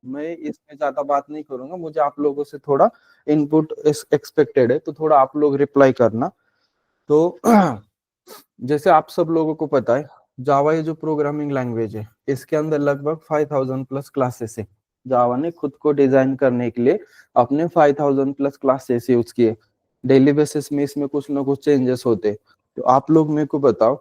मैं इसमें ज्यादा बात नहीं करूंगा, मुझे आप लोगों से थोड़ा इनपुट एक्सपेक्टेड है, तो थोड़ा आप लोग रिप्लाई करना। तो जैसे आप सब लोगों को पता है, जावा ये जो प्रोग्रामिंग लैंग्वेज है, इसके अंदर लगभग 5000 प्लस क्लासेस है। जावा ने खुद को डिजाइन करने के लिए अपने 5000 प्लस क्लासेस यूज किए। डेली बेसिस में इसमें कुछ ना कुछ चेंजेस होते। तो आप लोग मेरे को बताओ,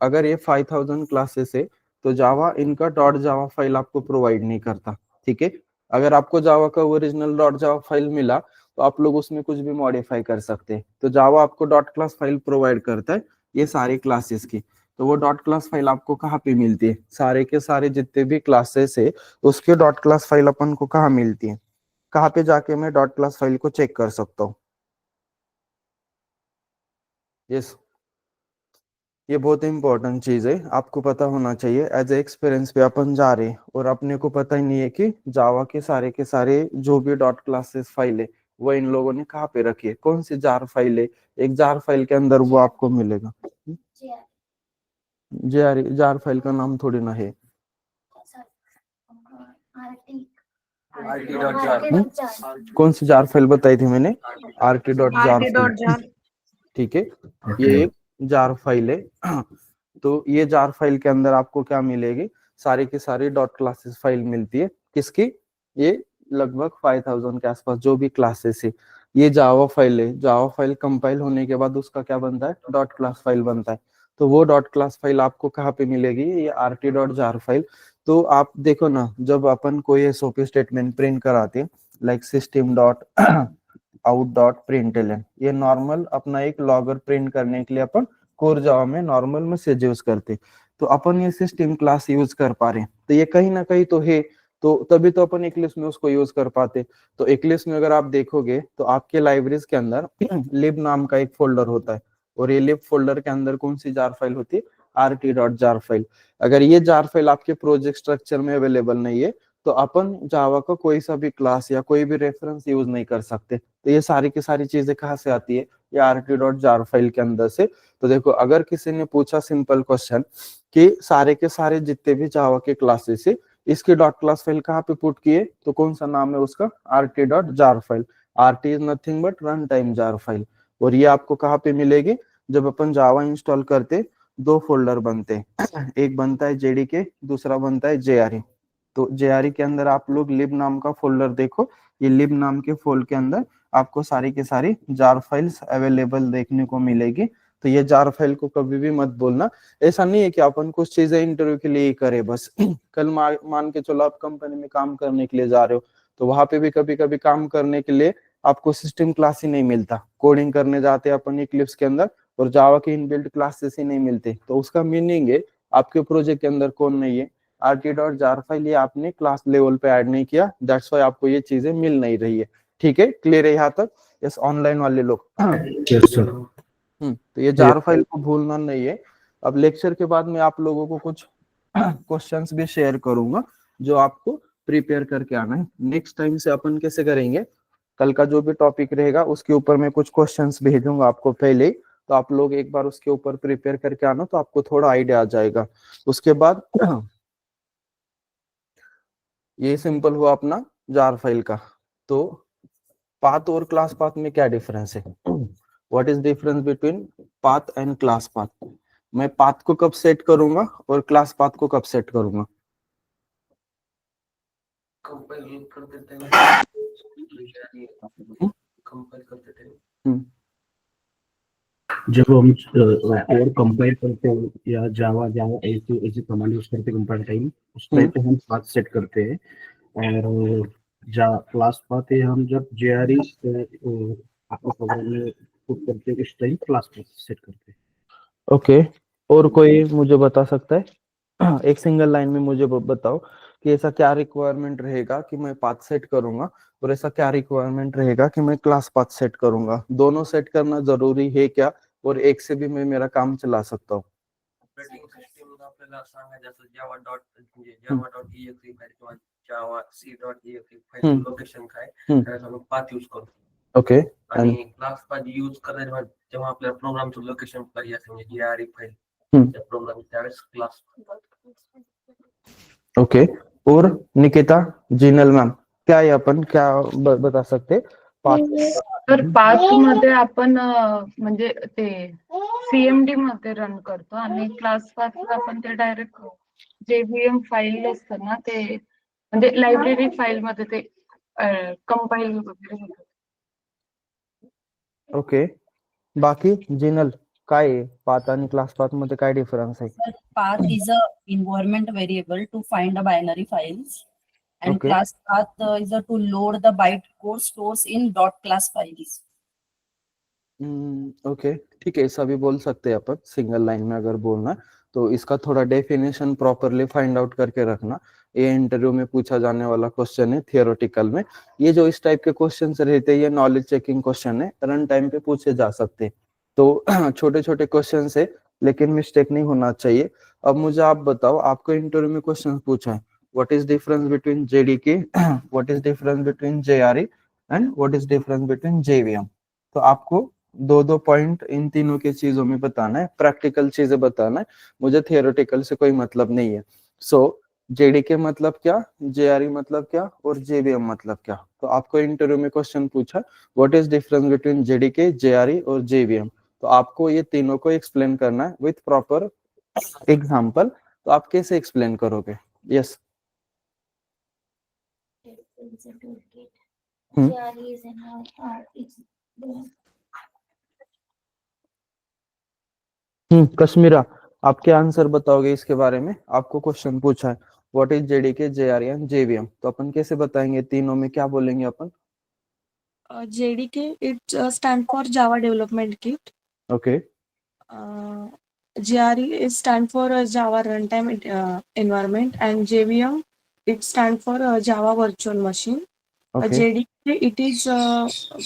अगर ये 5000 क्लासेस है, तो जावा इनका डॉट जावा फाइल आपको प्रोवाइड नहीं करता। ठीक है, अगर आपको जावा का ओरिजिनल डॉट जावा फाइल मिला, तो आप लोग उसमें कुछ भी मॉडिफाई कर सकते हैं। तो जावा आपको डॉट क्लास फाइल प्रोवाइड करता है ये सारी क्लासेस की। तो वो डॉट क्लास फाइल आपको कहाँ पे मिलती है? सारे के सारे जितने भी क्लासेस है, उसके डॉट क्लास फाइल अपन को कहाँ मिलती है? कहाँ पे जाके मैं डॉट क्लास फाइल को चेक कर सकता हूँ? यस, ये बहुत इंपॉर्टेंट चीज है, आपको पता होना चाहिए। एज ए एक्सपीरियंस पे अपन जा रहे हैं और अपने को पता ही नहीं है कि जावा के सारे जो भी डॉट क्लासेस फाइल है, वो इन लोगों ने कहाँ पे रखी है, कौन सी जार फाइल है। एक जार फाइल के अंदर वो आपको मिलेगा। जार जार फाइल का नाम थोड़ी ना है। कौन सी जार फाइल बताई थी मैंने? RT dot jar RT file. Dot jar. ठीक है, ये एक जार फाइल है। तो ये जार फाइल के अंदर आपको क्या मिलेगी? सारी की सारी डॉट क्लासेस फाइल मिलती है। किसकी? ये लगभग 5000 के आसपास जो भी क्लासेस है, ये जावा फाइल है। जावा फाइल कंपाइल होने के बाद उसका क्या बनता है? डॉट क्लास फाइल बनता है। तो वो डॉट क्लास फाइल आपको कहाँ पे मिलेगी? ये आरटी डॉट जार फाइल। तो आप देखो ना, जब अपन कोई एसओपी स्टेटमेंट प्रिंट कराते हैं, like system dot out dot println, ये नॉर्मल अपना एक लॉगर प्रिंट करने के लिए अपन कोर जावा में नॉर्मल मैसेज यूज करते। तो अपन ये सिस्टम क्लास यूज कर पा रहे हैं, तो ये कहीं ना कहीं तो है। तो तभी तो अपन इक्लिप्स में उसको यूज कर पाते। तो इक्लिप्स में अगर आप देखोगे, तो आपके लाइब्रेरीज के अंदर लिब नाम का एक फोल्डर होता है, और ये लिब फोल्डर के अंदर कौन सी जार फाइल होती है? RT dot jar file. अगर ये जार फाइल आपके प्रोजेक्ट स्ट्रक्चर में अवेलेबल नहीं है, तो अपन जावा का कोई सा भी क्लास या कोई भी रेफरेंस यूज नहीं कर सकते। तो ये सारी की सारी चीजें कहाँ से आती है? ये आरटी डॉट जार फाइल के अंदर से। तो देखो, अगर किसी ने पूछा सिंपल क्वेश्चन कि सारे के सारे जितने भी जावा के क्लासेस है, इसकी डॉट क्लास फाइल कहाँ पे पुट किए, तो कौन सा नाम है उसका? RT dot jar file. RT is nothing but run time jar file. और ये आपको कहाँ पे मिलेगी? जब अपन जावा इंस्टॉल करते, दो फोल्डर बनते हैं। एक बनता है जेडीके, दूसरा बनता है जेआरई। तो जेआरई के अंदर आप लोग लिब नाम का फोल्डर देखो, ये लिब नाम के फोल्डर के अंदर आपको सारी के सारी जार फाइल्स अवेलेबल देखने को मिलेगी। तो ये जार फाइल को कभी भी मत बोलना। ऐसा नहीं है कि अपन कुछ चीजें इंटरव्यू के लिए ही करे बस। कल मान के चलो आप कंपनी में काम करने के लिए जा रहे हो, तो वहां पे भी कभी कभी काम करने के लिए आपको सिस्टम क्लास ही नहीं मिलता। कोडिंग करने जाते हैं अपन इक्लिप्स के अंदर, और जावा के इनबिल्ट क्लासेस ही नहीं मिलते, तो उसका मीनिंग है आपके प्रोजेक्ट के अंदर कौन नहीं है? आरटी डॉट जार फाइल ये आपने क्लास लेवल पे ऐड नहीं किया, दैट्स वाई आपको ये चीजें मिल नहीं रही है। ठीक है, क्लियर है यहाँ तक? यस, ऑनलाइन वाले लोग। Yes sir. तो ये जार फाइल को भूलना नहीं है। अब लेक्चर के बाद मैं आप लोगों को कुछ क्वेश्चंस भी शेयर करूंगा, जो आपको प्रिपेयर करके आना है। नेक्स्ट टाइम से अपन कैसे करेंगे, कल का जो भी टॉपिक रहेगा उसके ऊपर मैं कुछ क्वेश्चंस भेजूंगा आपको पहले ही, तो आप लोग एक बार उसके ऊपर प्रिपेयर करके आना, तो आपको थोड़ा आइडिया आ जाएगा। उसके बाद ये सिंपल हुआ अपना जार फाइल का। तो पाथ और क्लास पाथ में क्या डिफरेंस है? What is difference between path and class path? मैं पाथ को कब सेट करूंगा और क्लास पाथ को कब सेट करूंगा? कंपाइल करते टाइम कंपाइल करते टाइम जब हम कोड कंपाइल करते हैं या जावा जावा ऐसे ऐसे कमांड यूज करते कंपाइल टाइम, उस टाइम पे हम पाथ सेट करते हैं। और जा क्लास पाथ है हम जब जेआरई आपके प्रोग्राम में पुट करते हैं, इस टाइम क्लास पाथ सेट करते हैं। ओके, और कोई मुझे बता सकता है? एक सिंगल लाइन में मुझे बताओ कि ऐसा क्या रिक्वायरमेंट रहेगा कि मैं पाथ सेट करूंगा, और ऐसा क्या रिक्वायरमेंट रहेगा कि मैं क्लास पाथ सेट करूंगा? दोनों सेट करना जरूरी है क्या, और एक से भी मैं मेरा काम चला सकता हूँ? ऑपरेटिंग सिस्टम आपल्याला सांगायचं असं जावा डॉट म्हणजे जावा डॉट exe फाईल किंवा javac dot exe file location काय त्याला आपण पाथ यूज करतो. ओके, आणि क्लास पाथ यूज करायला जेव्हा आपल्याला प्रोग्रामचं लोकेशन पाहिजे असेल म्हणजे जीआरई फाईल त्या प्रोग्राम त्यावेळेस क्लास. ओके, और निकिता, जीनल मैम, क्या आहे आपण क्या बता सकते पाच तर पाच मध्ये आपण म्हणजे ते सीएमडी मध्ये रन करतो आणि क्लास 5 आपण ते डायरेक्ट जेव्हीएम फाईल असतं ना ते म्हणजे लायब्ररी फाईल मध्ये ते कंपाईल वगैरे होतं. ओके. बाकी जीनल काय आहे पाथ आणि क्लास पाथ मध्ये काय डिफरन्स आहे? Sir, path is a environment variable to find the binary files, and Okay. class path is a to load the bytecode stores in dot class files. Okay, ठीक है, ऐसा भी बोल सकते हैं अपन सिंगल लाइन में अगर बोलना है, तो इसका थोड़ा डेफिनेशन प्रॉपरली फाइंड आउट करके रखना। ये इंटरव्यू में पूछा जाने वाला क्वेश्चन है थियोरेटिकल में। ये जो इस टाइप के क्वेश्चंस रहते हैं ये नॉलेज चेकिंग क्वेश्चन है, रन टाइम पे पूछे जा सकते हैं। तो छोटे छोटे क्वेश्चन है लेकिन मिस्टेक नहीं होना चाहिए। अब मुझे आप बताओ, आपको इंटरव्यू में क्वेश्चन पूछा है what is difference between JDK, what is difference between JRE and what is difference between JVM. तो आपको दो दो पॉइंट इन तीनों की चीजों में बताना है, प्रैक्टिकल चीजें बताना है, मुझे थियोरेटिकल से कोई मतलब नहीं है। सो जेडीके मतलब क्या, जेआरई मतलब क्या और जेवीएम मतलब क्या। तो आपको इंटरव्यू में क्वेश्चन पूछा what is difference between JDK, JRE और जेवीएम, तो आपको ये तीनों को एक्सप्लेन करना है विथ प्रॉपर एग्जाम्पल। तो आप कैसे एक्सप्लेन करोगे? यस। कश्मीरा, आप क्या आंसर बताओगे इसके बारे में? आपको क्वेश्चन पूछा है what is JDK, JRE and JVM, तो अपन कैसे बताएंगे? तीनों में क्या बोलेंगे अपन? JDK, it stand for Java Development Kit. Okay, GRE is stand for Java Runtime Environment, and JVM it stand for Java Virtual Machine. Okay, JDK it is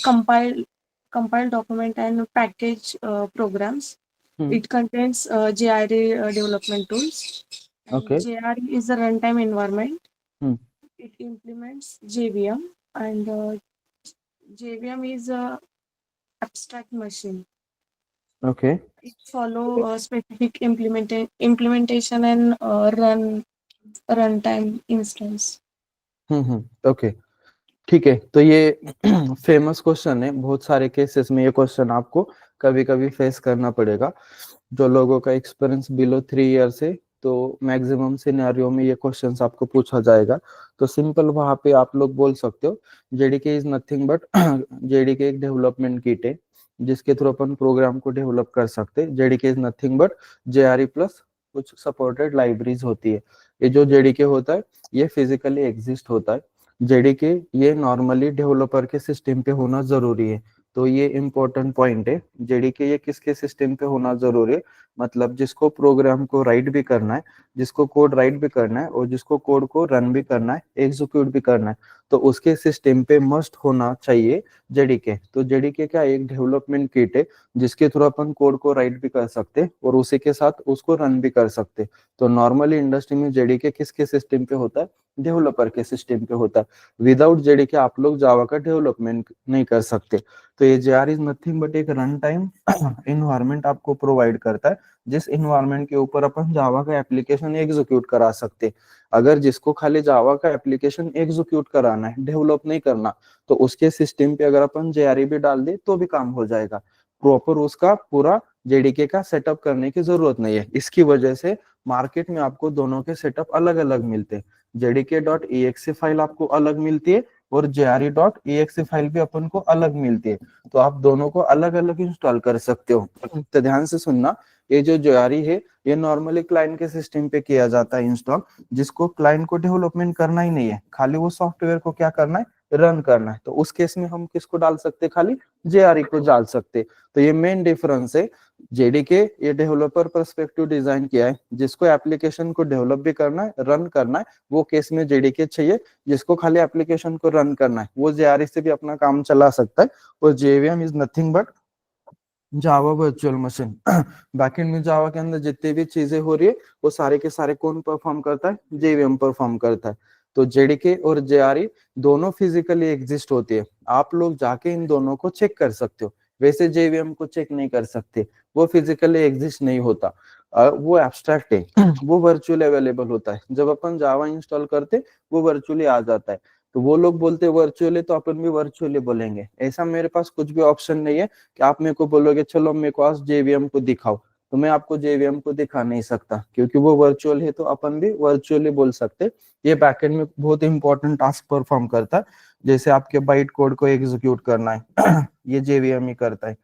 compiled document and package programs. It contains JRE development tools. And Okay. JRE is a runtime environment. Hmm. It implements JVM, and JVM is a abstract machine. Okay, It follow specific implementation and runtime instance. Okay, ठीक है। तो ये famous question है, बहुत सारे cases में ये question आपको कभी कभी फेस करना पड़ेगा। जो लोगों का एक्सपीरियंस बिलो 3 ईयर से, तो मैक्सिमम सिनेरियो में ये क्वेश्चंस आपको पूछा जाएगा। तो सिंपल वहां पे आप लोग बोल सकते हो JDK is nothing but JDK एक डेवलपमेंट किट है जिसके थ्रू अपन प्रोग्राम को डेवलप कर सकते हैं। JDK is nothing but JRE plus कुछ सपोर्टेड लाइब्रेरीज होती है। ये जो जेडीके होता है ये फिजिकली एग्जिस्ट होता है। जेडीके ये नॉर्मली डेवलपर के सिस्टम पे होना जरूरी है। तो ये इम्पोर्टेंट पॉइंट है, जेडीके ये किसके सिस्टम पे होना जरूरी है, मतलब जिसको प्रोग्राम को राइट भी करना है, जिसको कोड राइट भी करना है और जिसको कोड को रन भी करना है, एग्जीक्यूट भी करना है, तो उसके सिस्टम पे मस्ट होना चाहिए जेडीके। तो जेडीके क्या एक डेवलपमेंट किट है जिसके थ्रू अपन कोड को राइट भी कर सकते और उसी के साथ उसको रन भी कर सकते। तो नॉर्मली इंडस्ट्री में जेडीके किसके सिस्टम पे होता है? डेवलपर के सिस्टम पे होता है। विदाउट जेडीके आप लोग जावा का डेवलपमेंट नहीं कर सकते। तो ये जेआर इज नथिंग बट एक रन टाइम इन्वायरमेंट आपको प्रोवाइड करता है जिस इन्वायरमेंट के ऊपर अपन जावा का एप्लीकेशन एग्जीक्यूट करा सकते। अगर जिसको खाली जावा का एप्लीकेशन एग्जीक्यूट कराना है, डेवलप नहीं करना, तो उसके सिस्टम पे अगर अपन जेआरई भी डाल दे तो भी काम हो जाएगा। प्रॉपर उसका पूरा जेडीके का सेटअप करने की जरूरत नहीं है। इसकी वजह से मार्केट में आपको दोनों के सेटअप अलग अलग मिलते हैं। jdk.exe फाइल आपको अलग मिलती है और jre.exe फाइल भी अपन को अलग मिलती है। तो आप दोनों को अलग अलग इंस्टॉल कर सकते हो। तो ध्यान से सुनना, ये जो jre है ये नॉर्मली क्लाइंट के सिस्टम पे किया जाता है इंस्टॉल, जिसको क्लाइंट को डेवलपमेंट करना ही नहीं है, खाली वो सॉफ्टवेयर को क्या करना है, रन करना है। तो उस केस में हम किसको डाल सकते, खाली jre को डाल सकते। तो ये मेन डिफरेंस है। जेडीके ये डेवलपर पर्सपेक्टिव डिजाइन किया है, जिसको एप्लीकेशन को डेवलप भी करना है, रन करना है, वो केस में जेडीके चाहिए। जिसको खाली एप्लीकेशन को रन करना है वो जेआरई से भी अपना काम चला सकता है। और JVM is nothing but Java virtual machine. Backend में जावा के अंदर जितनी भी चीजें हो रही है वो सारे के सारे कौन परफॉर्म करता है? जेवीएम परफॉर्म करता है। तो जेडीके और जेआरई दोनों फिजिकली एग्जिस्ट होती है। आप लोग जाके इन दोनों को चेक कर सकते हो, वैसे जेवीएम को चेक नहीं कर सकते, वो फिजिकली एग्जिस्ट नहीं होता। वो एब्स्ट्रैक्ट है, वो वर्चुअली अवेलेबल होता है। जब अपन जावा इंस्टॉल करते वो वर्चुअली आ जाता है। तो वो लोग बोलते वर्चुअली, तो अपन भी वर्चुअली बोलेंगे। ऐसा मेरे पास कुछ भी ऑप्शन नहीं है कि आप मेरे को बोलोगे चलो मेरे को आज जेवीएम को दिखाओ, तो मैं आपको जेवीएम को दिखा नहीं सकता, क्योंकि वो वर्चुअल है, तो अपन भी वर्चुअली बोल सकते। ये बैकएंड में बहुत इंपॉर्टेंट टास्क परफॉर्म करता है। जैसे आपके बाइट कोड को एग्जीक्यूट करना है ये जेवीएम ही करता है।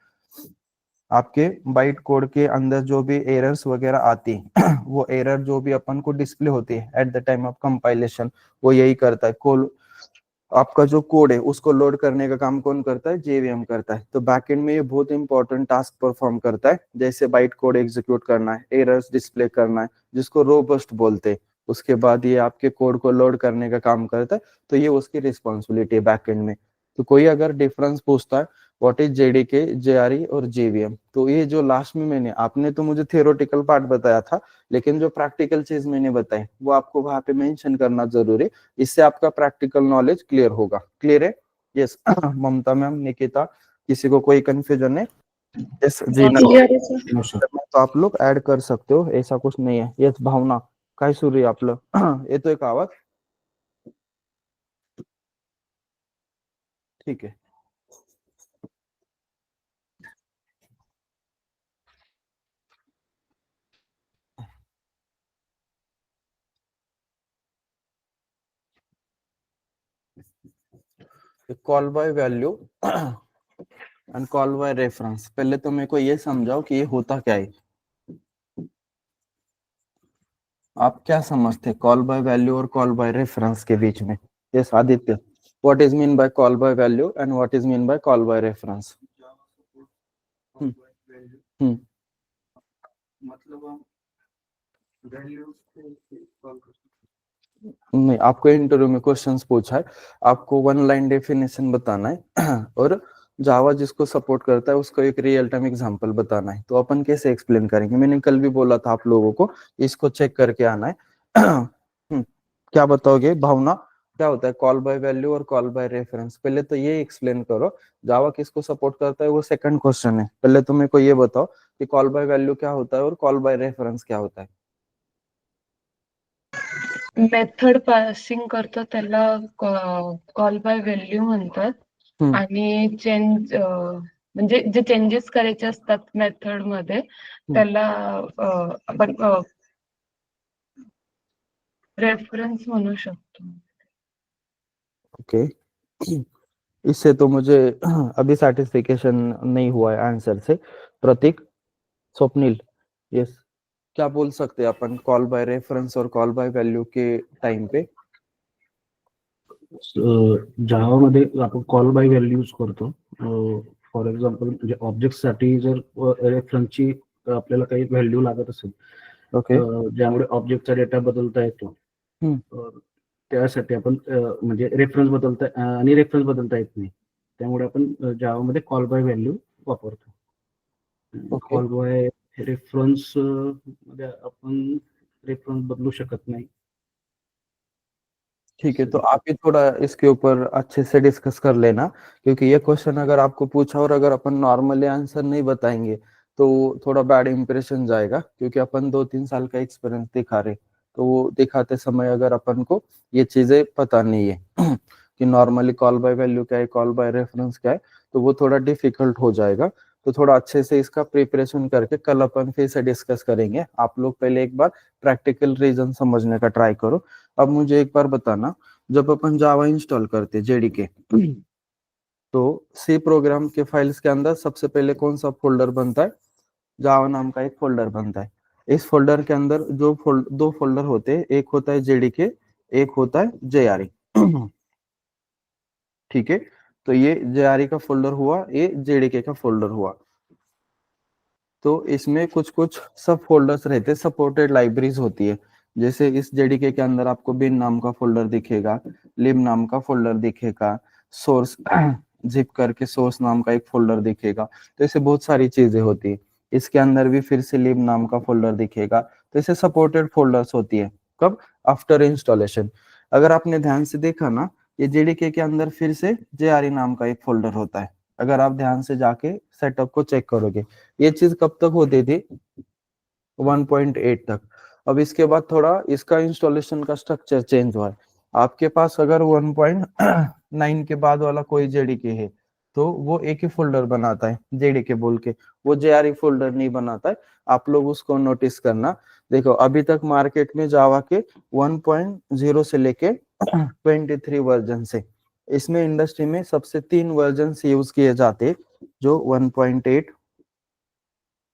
आपके बाइट कोड के अंदर जो भी एरर्स वगैरह आती है वो एरर जो भी अपन को डिस्प्ले होती है at the time of compilation, वो यही करता है। कोल आपका जो कोड है उसको लोड करने का काम कौन करता है? जेवीएम करता है। तो बैकएंड में ये बहुत इंपॉर्टेंट टास्क परफॉर्म करता है, जैसे बाइट कोड एग्जीक्यूट करना है, एरर्स डिस्प्ले करना है, जिसको रोबस्ट बोलते हैं। उसके बाद ये आपके कोड को लोड करने का काम करता है। तो ये उसकी रिस्पॉन्सिबिलिटी है बैकएंड में। तो कोई अगर डिफरेंस पूछता है व्हाट इज जेडीके, जेआरई और जेवीएम, तो ये जो लास्ट में मैंने, आपने तो मुझे थियोरेटिकल पार्ट बताया था, लेकिन जो प्रैक्टिकल चीज मैंने बताई वो आपको वहां पे मेंशन करना जरूरी। इससे आपका प्रैक्टिकल नॉलेज क्लियर होगा। क्लियर है? यस ममता मैम, निकिता, किसी को कोई कंफ्यूजन है? यस जी ना, क्लियर आहे सर. No, sir. तो आप लोग ऐड कर सकते हो, ऐसा कुछ नहीं है। यस भावना, काय सुरू आहे आपलं? येतोय का आवाज? ठीक है। Call by value and call by reference, पहले तो मेरे को ये समझाओ कि ये होता क्या है। आप क्या समझते कॉल बाय वैल्यू और कॉल बाय रेफरेंस के बीच में? Yes Aditya, what is mean by call by value and what is mean by call by reference? मतलब हम वैल्यूज को कॉल कर नहीं, आपको इंटरव्यू में क्वेश्चंस पूछा है, आपको वन लाइन डेफिनेशन बताना है और जावा जिसको सपोर्ट करता है उसको एक रियल टाइम एग्जांपल बताना है। तो अपन कैसे एक्सप्लेन करेंगे? मैंने कल भी बोला था आप लोगों को, इसको चेक करके आना है। क्या बताओगे भावना, क्या होता है कॉल बाय वैल्यू और कॉल बाय रेफरेंस? पहले तो ये एक्सप्लेन करो, जावा किसको सपोर्ट करता है वो सेकंड क्वेश्चन है। पहले तो मेरे को ये बताओ कि कॉल बाय वैल्यू क्या होता है और कॉल बाय रेफरेंस क्या होता है? मेथड पासिंग करतो त्याला कॉल बाय व्हॅल्यू म्हणतात. हम्म. आणि चेंज म्हणजे जे चेंजेस करायचे असतात मेथड मध्ये त्याला आपण रेफरन्स म्हणू शकतो. ओके इससे तो मुझे अभी सेटिस्फिकेशन नहीं हुआ है आंसर से। प्रतीक, स्वप्निल, यस, क्या बोल सकते हैं अपन कॉल बाय रेफरेंस और कॉल बाय वैल्यू के टाइम पे? जावा मध्ये आपण कॉल बाय व्हॅल्यू यूज करतो. फॉर एक्झाम्पल म्हणजे ऑब्जेक्ट साठी जर रेफरन्सची आपल्याला काही व्हॅल्यू लागत असेल, ओके ज्यामुळे ऑब्जेक्टचा डेटा बदलता येतो, त्यासाठी आपण म्हणजे रेफरन्स बदलता आणि रेफरन्स बदलता येत नाही, त्यामुळे आपण जावा मध्ये कॉल बाय व्हॅल्यू वापरतो. ओके कॉल बाय रेफरन्स मध्ये आपण रेफरन्स बदलू शकत नाही. ठीक है, तो आप ही थोड़ा इसके ऊपर अच्छे से डिस्कस कर लेना, क्योंकि ये क्वेश्चन अगर आपको पूछा और अगर अपन नॉर्मली आंसर नहीं बताएंगे तो थोड़ा बैड इंप्रेशन जाएगा, क्योंकि अपन 2-3 साल का एक्सपीरियंस दिखा रहे, तो वो दिखाते समय अगर अपन को ये चीजें पता नहीं है कि नॉर्मली कॉल बाय वैल्यू क्या है, कॉल बाय रेफरेंस क्या है, तो वो थोड़ा डिफिकल्ट हो जाएगा। तो थोड़ा अच्छे से इसका प्रिपरेशन करके कल अपन फिर से डिस्कस करेंगे। आप लोग पहले एक बार प्रैक्टिकल रीजन समझने का ट्राई करो। अब मुझे एक बार बताना, जब अपन जावा इंस्टॉल करते जेडीके तो सी प्रोग्राम के फाइल्स के अंदर सबसे पहले कौन सा फोल्डर बनता है? जावा नाम का एक फोल्डर बनता है। इस फोल्डर के अंदर जो दो फोल्डर होते हैं, एक होता है जेडीके, एक होता है जेआरई ठीक है, तो ये जेआरई का फोल्डर हुआ, ये जेडीके का फोल्डर हुआ। तो इसमें कुछ कुछ सब फोल्डर्स रहते हैं, सपोर्टेड लाइब्रेरीज होती है। जैसे इस जेडीके के अंदर आपको बिन नाम का फोल्डर दिखेगा, लिब नाम का फोल्डर दिखेगा, सोर्स जिप करके सोर्स नाम का एक फोल्डर दिखेगा। तो ऐसे बहुत सारी चीजें होती है। इसके अंदर भी फिर से लिब नाम का फोल्डर दिखेगा। तो ऐसे सपोर्टेड फोल्डर्स होती है। कब? After installation. अगर आपने ध्यान से देखा ना, ये जेडीके के अंदर फिर से जेआरई नाम का एक फोल्डर होता है। अगर आप ध्यान से जाके सेटअप को चेक करोगे, ये चीज कब तक होती थी? 1.8 तक। अब इसके बाद थोड़ा इसका इंस्टॉलेशन का स्ट्रक्चर चेंज हुआ है। आपके पास अगर 1.9 के बाद वाला कोई जेडीके है तो वो एक ही फोल्डर बनाता है जेडीके बोल के, वो जेआरई फोल्डर नहीं बनाता है। आप लोग उसको नोटिस करना। देखो अभी तक मार्केट में जावा के 1.0 से लेके 23 वर्जन से, इसमें इंडस्ट्री में सबसे 3 वर्जन यूज किए जाते, जो 1.8,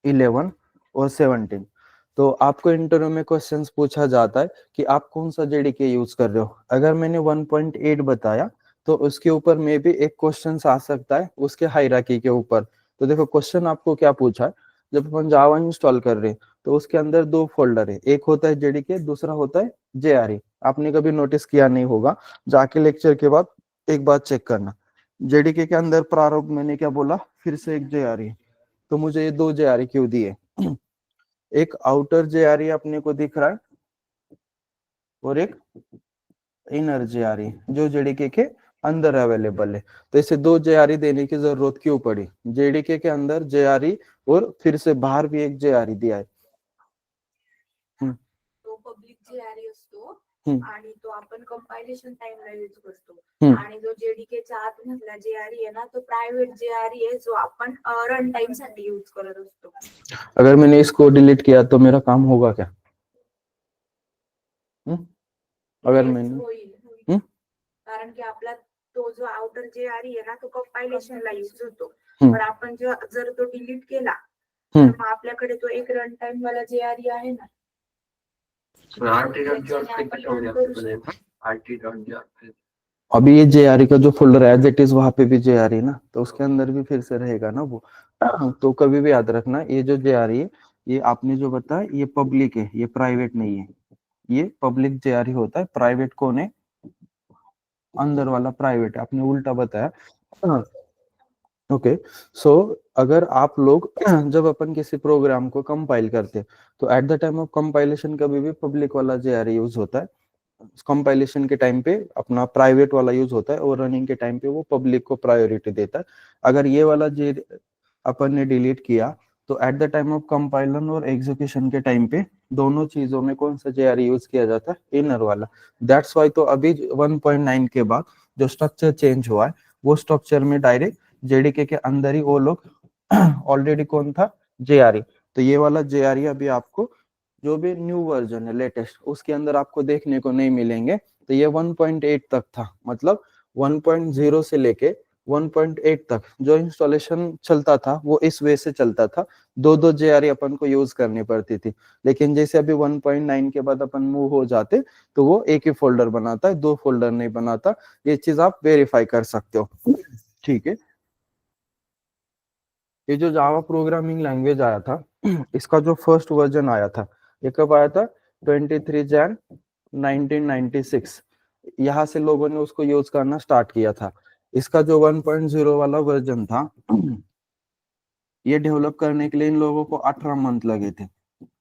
11 और 17। तो आपको इंटरव्यू में क्वेश्चंस पूछा जाता है कि आप कौन सा जेडीके यूज कर रहे हो। अगर मैंने 1.8 बताया तो उसके ऊपर में भी एक क्वेश्चन आ सकता है उसके हायरार्की के ऊपर। तो देखो क्वेश्चन आपको क्या पूछा है, जब अपन जावा इंस्टॉल कर रहे हैं तो उसके अंदर 2 फोल्डर है, एक होता है जेडीके, दूसरा होता है जेआरई। आपने कभी नोटिस किया नहीं होगा, जाके लेक्चर के बाद एक बार चेक करना। जेडीके के अंदर प्रारूप मैंने क्या बोला, फिर से एक जेआरई। तो मुझे ये 2 जेआरई क्यों दिए, एक आउटर जेआरई अपने को दिख रहा है और एक इनर जेआरई जो जेडीके के अंदर अवेलेबल है। तो इसे 2 जेआरई देने की जरूरत क्यों पड़ी, जेडीके के अंदर जेआरई और फिर से बाहर भी एक जेआरई दिया है। तो पब्लिक जेआरई असतो आणि तो आपण कंपायलेशन टाइमला यूज करतो, आणि जो जेडीकेच्या आत मधला जेआरई आहे ना तो प्रायव्हेट जेआरई आहे जो आपण रन टाइम साठी यूज करत असतो। अगर मैंने इसको डिलीट किया तो मेरा काम होगा क्या? अगर मैंने होईल, कारण की आपला तो जो आउटर जेआरई आहे ना तो कंपायलेशनला यूज होतो, पण आपण जर तो डिलीट केला तर मग आपल्याकडे तो एक रन टाइम वाला जेआरई आहे ना, अभी ये जेआरई का जो फोल्डर एज इट इज वहां पे भी जेआरई ना, तो उसके अंदर भी फिर से रहेगा ना वो। तो कभी भी याद रखना ये जो जेआरई है ये आपने जो बताया ये पब्लिक है, ये प्राइवेट नहीं है। ये पब्लिक जेआरई होता है, प्राइवेट कौन है, अंदर वाला प्राइवेट, आपने उल्टा बताया। ओके सो अगर आप लोग जब अपन किसी प्रोग्राम को कंपाइल करते तो at the time of compilation कभी भी पब्लिक वाला जेआरई यूज होता है, कंपाइलेशन के टाइम पे अपना प्राइवेट वाला यूज होता है और रनिंग के टाइम पे वो पब्लिक को प्रायोरिटी देता है। अगर ये वाला जे अपन ने डिलीट किया तो एट द टाइम ऑफ कंपाइलन और एग्जीक्यूशन के टाइम पे दोनों चीजों में कौन सा जेआरई यूज किया जाता है, इनर वाला। दैट्स वाई तो अभी 1.9 के बाद जो स्ट्रक्चर चेंज हुआ है वो स्ट्रक्चर में डायरेक्ट जेडीके के अंदर ही वो लोग ऑलरेडी कौन था, जेआरई। तो ये वाला जेआरई अभी आपको जो भी न्यू वर्जन है लेटेस्ट उसके अंदर आपको देखने को नहीं मिलेंगे। तो ये 1.8 तक था, मतलब 1.0 से लेके 1.8 तक जो इंस्टॉलेशन चलता था वो इस वे से चलता था, 2 जेआरई अपन को यूज करनी पड़ती थी। लेकिन जैसे अभी 1.9 के बाद अपन मूव हो जाते तो वो एक ही फोल्डर बनाता है, 2 फोल्डर नहीं बनाता। ये चीज आप वेरीफाई कर सकते हो, ठीक है। ये जो जावा प्रोग्रामिंग लैंग्वेज आया था इसका जो फर्स्ट वर्जन आया था ये कब आया था, 23 जैन 1996। यहाँ से लोगों ने उसको यूज करना स्टार्ट किया था। इसका जो 1.0 वाला वर्जन था ये डेवलप करने के लिए इन लोगों को 18 मंथ लगे थे,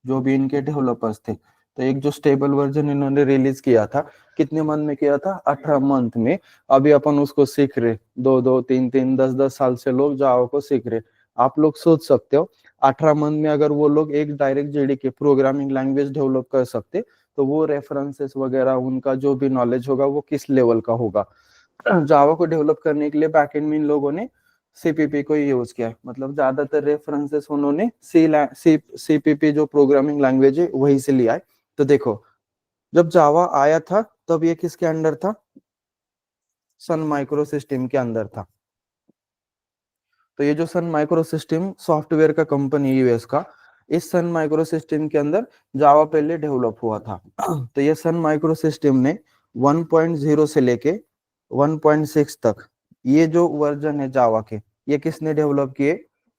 जो भी इनके डेवलपर्स थे। तो एक जो स्टेबल वर्जन इन्होंने रिलीज किया था कितने मंथ में किया था, 18 मंथ में। अभी अपन उसको सीख रहे 2-2, 3-3, 10-10 साल से लोग जावा को सीख रहे। आप लोग सोच सकते हो 18 मंथ में अगर वो लोग एक direct JDK programming language develop कर सकते तो वो रेफरेंसेस वगैरह उनका जो भी नॉलेज होगा वो किस लेवल का होगा। जावा को डेवलप करने के लिए बैकएंड में इन लोगों ने सीपीपी को यूज किया है, मतलब ज्यादातर रेफरेंसेस उन्होंने सीपीपी जो प्रोग्रामिंग लैंग्वेज है वही से लिया है। तो देखो जब जावा आया था तब ये किसके अंडर था, सन माइक्रो सिस्टम के अंदर था। तो ये जो सन माइक्रो सिस्टम सॉफ्टवेयर का कंपनी यूएस का, इस सन माइक्रो सिस्टम के अंदर जावा पहले डेवलप हुआ था। तो ये सन माइक्रो सिस्टम ने 1.0 से लेके 1.6 तक ये जो वर्जन है जावा के ये किसने डेवलप किए,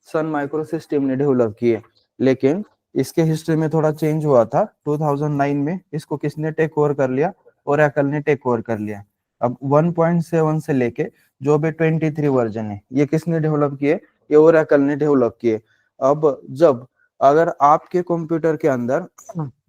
सन माइक्रो सिस्टम ने डेवलप किए। लेकिन इसके हिस्ट्री में थोड़ा चेंज हुआ था, 2009 में इसको किसने टेक ओवर कर लिया, ओरेकल ने टेक ओवर कर लिया। अब 1.7 से लेके जो भी 23 वर्जन है ये किसने डेवलप किए, ये ओरेकल ने डेवलप किए। अब जब अगर आपके कंप्यूटर के अंदर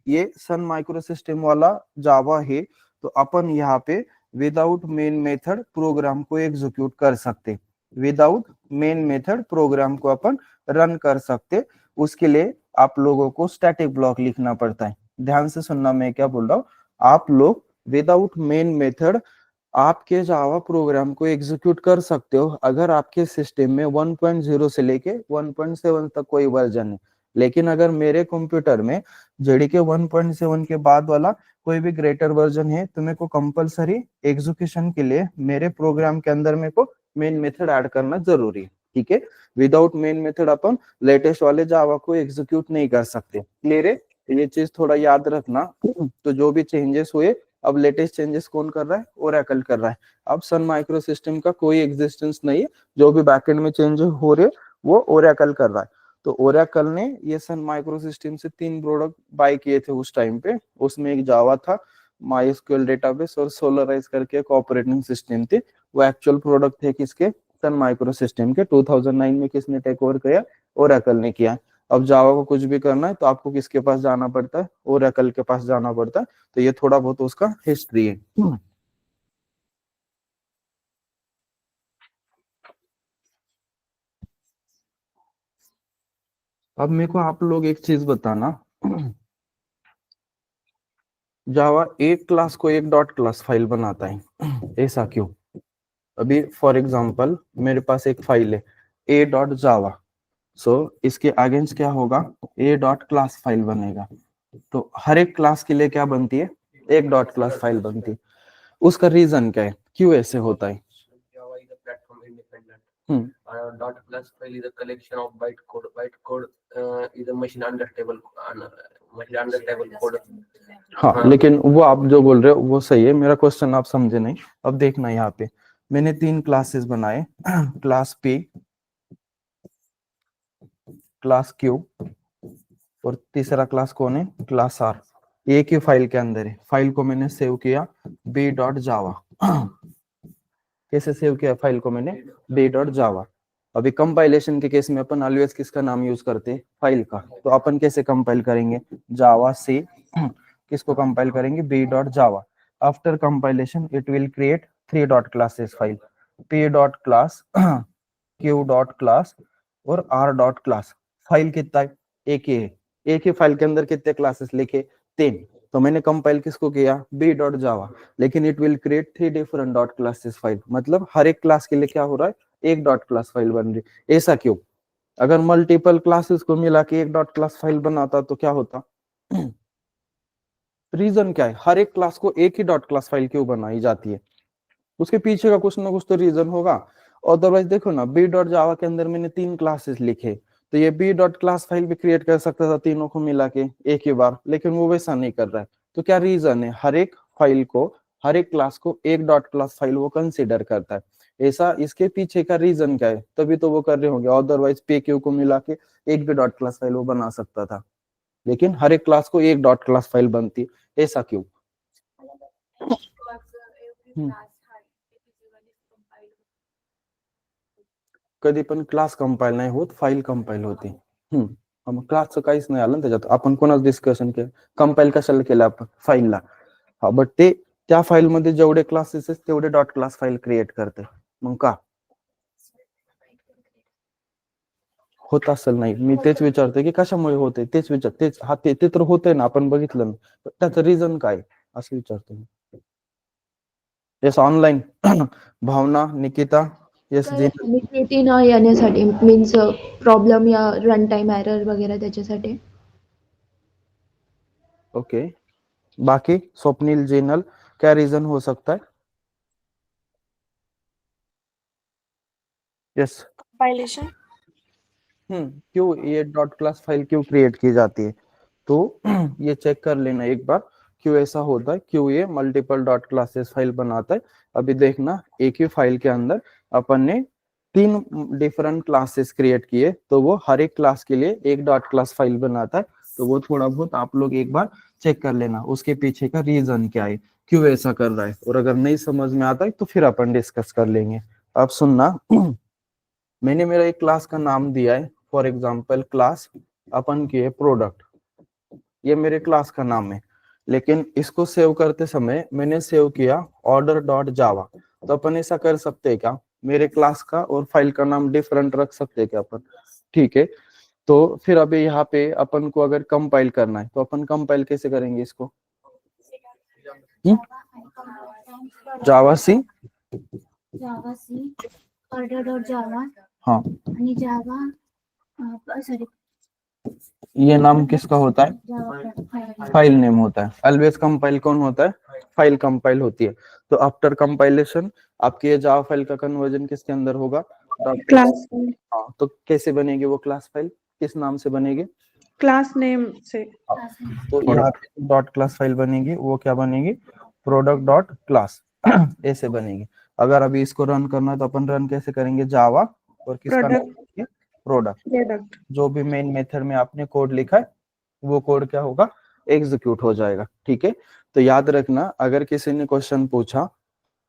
ये सन माइक्रो सिस्टम वाला जावा है तो अपन यहाँ पे विदाउट मेन मेथड प्रोग्राम को एग्जीक्यूट कर सकते, विदाउट मेन मेथड प्रोग्राम को अपन रन कर सकते। उसके लिए आप लोगों को स्टैटिक ब्लॉक लिखना पड़ता है। ध्यान से सुनना मैं क्या बोल रहा हूँ। आप लोग विदाउट मेन मेथड आपके जावा प्रोग्राम को एग्जीक्यूट कर सकते हो अगर आपके सिस्टम में 1.0 से लेके 1.7 तक कोई वर्जन है। लेकिन अगर मेरे कंप्यूटर में जेडीके 1.7 के बाद वाला कोई भी ग्रेटर वर्जन है तो मेरे को कंपलसरी एग्जीक्यूशन के लिए मेरे प्रोग्राम के अंदर मेरे को मेन मेथड ऐड करना जरूरी है। ठीक है, विदाउट मेन मेथड अपन लेटेस्ट वाले जावा को एग्जीक्यूट नहीं कर सकते। क्लियर है, ये चीज थोड़ा याद रखना। तो जो भी चेंजेस हुए, अब लेटेस्ट चेंजेस कौन कर रहा है, ओरेकल कर रहा है। अब सन माइक्रो सिस्टम का कोई एग्जिस्टेंस नहीं है, जो भी बैकएंड में चेंज हो रहे वो ओरेकल कर रहा है। तो ओरेकल ने ये सन माइक्रो सिस्टम से 3 प्रोडक्ट बाय किए थे उस टाइम पे। उसमें एक जावा था, माइस्क्यूएल डेटाबेस और सोलराइज करके एक ऑपरेटिंग सिस्टम थी। वो एक्चुअल प्रोडक्ट थे किसके, सन माइक्रो सिस्टम के। 2009 में किसने टेक ओवर किया, ओरेकल ने किया। अब जावा को कुछ भी करना है तो आपको किसके पास जाना पड़ता है, ओरेकल के पास जाना पड़ता है। तो ये थोड़ा बहुत उसका हिस्ट्री है। अब मेरे को आप लोग एक चीज बताना, जावा एक क्लास को एक डॉट क्लास फाइल बनाता है, ऐसा क्यों? अभी फॉर एग्जांपल मेरे पास एक फाइल है a डॉट जावा, सो इसके अगेंस्ट क्या होगा, a डॉट क्लास फाइल बनेगा। तो हर एक क्लास के लिए क्या बनती है, एक डॉट क्लास फाइल बनती है। उसका रीजन क्या है, क्यों ऐसे होता है? Java is a platform independent. Hmm. Dot class file is a collection of bytecode. Bytecode is a machine under table code. हाँ, लेकिन वो आप जो बोल रहे हो वो सही है, मेरा क्वेश्चन आप समझे नहीं। अब देखना यहाँ पे मैंने 3 क्लासेस बनाए, क्लास P, क्लास Q और तीसरा क्लास कौन है, क्लास R। एक ही फाइल के अंदर है। फाइल को मैंने सेव किया b डॉट जावा। कैसे सेव किया फाइल को मैंने, b डॉट जावा। अभी कंपाइलेशन के केस में अपन ऑलवेज किसका नाम यूज करते हैं, फाइल का। तो अपन कैसे कंपाइल करेंगे, जावा से किसको कंपाइल करेंगे, b dot Java. After compilation it will create 3 dot classes file, p dot class, q dot class और r डॉट क्लास। फाइल कितना है, एक ही है। एक ही फाइल के अंदर कितने क्लासेस लिखे, 3। तो मैंने कंपाइल किसको किया, b डॉट जावा, लेकिन it will create 3 different dot classes file. मतलब हर एक क्लास के लिए क्या हो रहा है, एक डॉट क्लास फाइल बन रही। ऐसा क्यों? अगर मल्टीपल क्लासेस को मिला के एक डॉट क्लास फाइल बनाता तो क्या होता? रीजन क्या है, हर एक क्लास को एक ही डॉट क्लास फाइल क्यों बनाई जाती है? उसके पीछे का कुछ ना कुछ तो रीजन होगा। अदरवाइज देखो ना, b डॉट जावा के अंदर मैंने 3 क्लासेस लिखे, तो ये b डॉट क्लास फाइल भी क्रिएट कर सकता था तीनों को मिला के एक ही बार, लेकिन वो वैसा नहीं कर रहा है। तो क्या रीजन है, हर एक फाइल को, हर एक क्लास को एक डॉट क्लास फाइल वो कंसिडर करता है। ऐसा इसके पीछे का रीजन क्या है, तभी तो वो कर रहे होंगे। अदरवाइज p q को मिला के एक भी डॉट क्लास फाइल वो बना सकता था, लेकिन हर एक क्लास को एक डॉट क्लास फाइल बनती, ऐसा क्यों? कधी पण क्लास कंपाईल नाही होत, फाईल कंपाईल होते। मग क्लासचं काहीच नाही आलं ना त्याच्यात। आपण कोणाच डिस्कशन केलं, कंपाईल कशाला केलं आपण, फाईलला। हा, बट ते त्या फाईल मध्ये जेवढे क्लासेस आहेत तेवढे डॉट क्लास फाईल क्रिएट करते। मग का होत असेल नाही, मी तेच विचारते की कशामुळे होते, तेच विचार, तेच हा ते तर होतंय ना, आपण बघितलं ना, त्याचं रिझन काय असं विचारतो मी। येस ऑनलाईन भावना, निकिता, येस जी। कनेक्टिव्हिटी न येण्यासाठी मीन्स प्रॉब्लेम या रन टाइम एरर वगैरह त्याच्यासाठी। ओके, बाकी स्वप्निल, जेनल, क्या रीजन हो सकता है? Yes, compilation. क्यों ये डॉट क्लास फाइल क्यों क्रिएट की जाती है? तो ये चेक कर लेना एक बार क्यों ऐसा होता है, क्यों ये मल्टीपल डॉट क्लासेस फाइल बनाता है। अभी देखना, एक ही फाइल के अंदर अपन ने 3 डिफरेंट क्लासेस क्रिएट किए, तो वो हर एक क्लास के लिए एक डॉट क्लास फाइल बनाता है। तो वो थोड़ा बहुत आप लोग एक बार चेक कर लेना, उसके पीछे का रीजन क्या है, क्यों ऐसा कर रहा है। और अगर नहीं समझ में आता है तो फिर अपन डिस्कस कर लेंगे। अब सुनना, मैंने मेरा एक क्लास का नाम दिया है, फॉर एग्जाम्पल क्लास अपन की है प्रोडक्ट, ये मेरे क्लास का नाम है। लेकिन इसको सेव करते समय मैंने सेव किया ऑर्डर डॉट जावा। तो अपन ऐसा कर सकते हैं क्या, मेरे क्लास का और फाइल का नाम डिफरेंट रख सकते हैं क्या अपन? ठीक है, तो फिर अभी यहाँ पे अपन को अगर कंपाइल करना है तो अपन कंपाइल कैसे करेंगे इसको? जावा सी, जावा सी order.java हाँ आणि जावा सॉरी ये नाम किसका होता है? जावा फाइल नेम होता है। ऑलवेज कंपाइल कौन होता है? फाइल कंपाइल होती है। तो आफ्टर कंपाइलेशन आपकी ये जावा फाइल का कन्वर्जन किसके अंदर होगा? क्लास हाँ, तो कैसे बनेगी वो क्लास फाइल? किस नाम से बनेगी? क्लास नेम से। तो यहाँ पे डॉट क्लास फाइल बनेगी, वो क्या बनेगी? प्रोडक्ट डॉट क्लास ऐसे बनेगी। अगर अभी इसको रन करना है तो अपन रन कैसे करेंगे? जावा और किसका नाम? प्रोडक्ट। जो भी मेन मेथड में आपने कोड लिखा है वो कोड क्या होगा? एग्जीक्यूट हो जाएगा। ठीक है, तो याद रखना, अगर किसी ने क्वेश्चन पूछा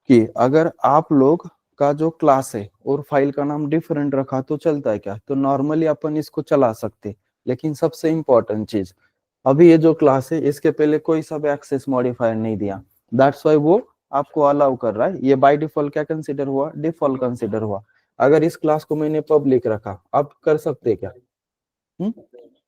कि अगर आप लोग का जो क्लास है और फाइल का नाम डिफरेंट रखा तो चलता है क्या? तो नॉर्मली अपन इसको चला सकते, लेकिन सबसे इंपॉर्टेंट चीज, अभी ये जो क्लास है इसके पहले कोई सब एक्सेस मॉडिफायर नहीं दिया, दैट्स वाई वो आपको अलाउ कर रहा है। ये बाय डिफॉल्ट क्या कंसीडर हुआ? डिफॉल्ट कंसीडर हुआ। अगर इस क्लास को मैंने पब्लिक रखा, आप कर सकते क्या?